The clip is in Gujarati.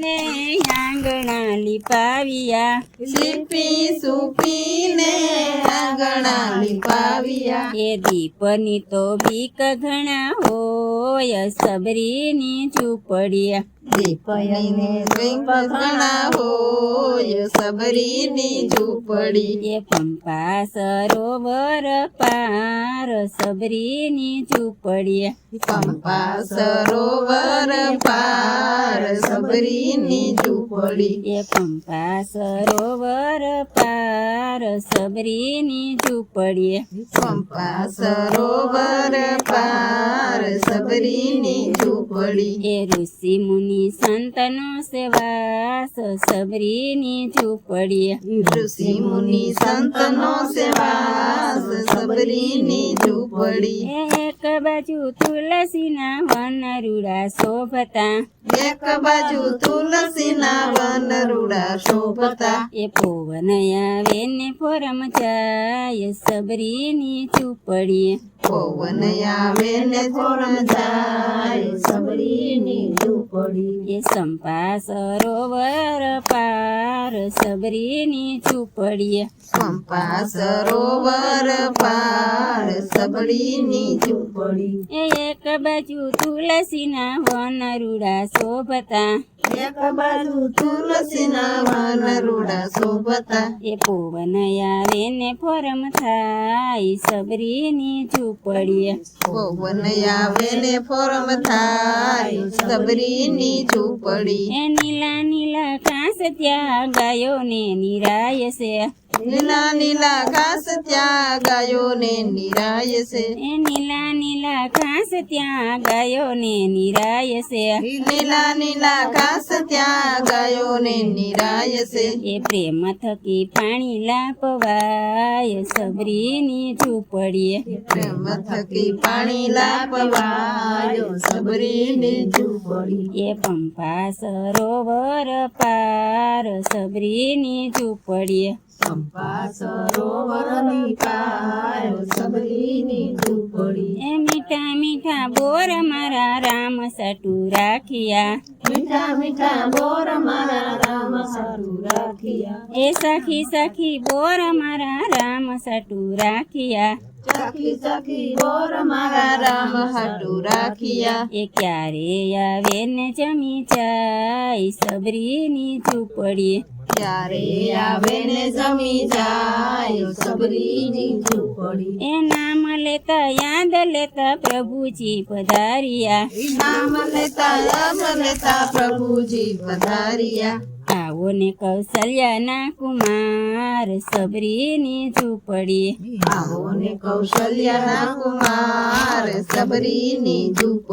ને આંગણા લીપાવ્યા, લીપી સૂપીને આંગણા લીપાવ્યા. એ દીપની તો બીક ઘણા હોય, સબરીની ઝૂંપડિયા. દીપને દીપ ઘણા હોય, સબરીની ઝૂંપડી. એ પંપા સરોવર પાર, સબરીની ઝૂંપડિયા. પંપા સરોવર પાર, સબરીની ઝૂંપડી. એ પંપા સરોવર પાર, સબરીની ઝૂંપડિયા. પંપા સરોવર પાર, સબરીની ઝૂંપડી. એ ઋષિ મુનિ સંતનો સેવાસ, સબરીની ઝૂંપડિયા. ઋષિ મુનિ સંતનો સેવાસ, સબરીની ઝૂંપડી. એક બાજુ તુલસીના વનરૂડા શોભતા, એક બાજુ તુલસીના વનરૂડા શોભતા. એ પવન આવે ને ફોરમ જાય, સબરીની ઝૂંપડીએ. પવન આવે ને થોડમ જાય, સબરીની ઝૂંપડી. એ સંપા સરોવર પાર, સબરીની ઝૂંપડીએ. પંપા સરોવર પાર, સબરીની ઝૂંપડી. એ એક બાજુ તુલસીના વનરૂડા શોભતા, એક બાજુ તુલસીના વનરૂડા શોભતા. એ પવન આવે ને ફોરમ થાય, સબરીની ઝૂંપડીએ. પવન આવે ને ફોરમ થાય, સબરીની ઝૂંપડી. એ નીલા નીલા ઘાસ ત્યાં ગાયો ને નિરાય છે, નીલા નીલા ઘાસ ત્યાં ગાયો ને નિરાય છે. એ નીલા નીલા ઘાસ ત્યાં ગાયો ને નિરાય છે. નીલા નીલા ઘાસ ત્યાં ગાયો ને નિરાય છે. એ પ્રેમ થકી પાણી લાપવાય, સબરીની ઝૂંપડીએ. પ્રેમ થકી પાણી લાપવાયો, સબરીની ઝૂંપડી. એ પંપા સરોવર પાર, સબરીની ઝૂંપડીએ. પંપા સરોવરની પાર, સબરીની ઝૂંપડી. એ મીઠા મીઠા બોર મારા રામ સાટું રાખ્યા, મીઠા મીઠા બોર મારા રામ સારું રાખ્યા. એ સખી સખી બોર મારા રામ સાટું રાખ્યા. સખી સખી બોર મારા રામ હાટું રાખ્યા. એ ક્યારે આવે ને જમી જાય, સબરીની ઝૂંપડીએ. ક્યારે આવે ને જમી જાય, સબરીની ઝૂંપડી. એ નામ લેતા યાદ લેતા પ્રભુજી પધાર્યા, નામ લેતા પ્રભુજી પધાર્યા. આવો ને કૌશલ્યાના કુમાર, સબરીની ઝૂંપડીએ. આવો ને કૌશલ્યાના કુમાર, સબરીની ઝૂંપડી.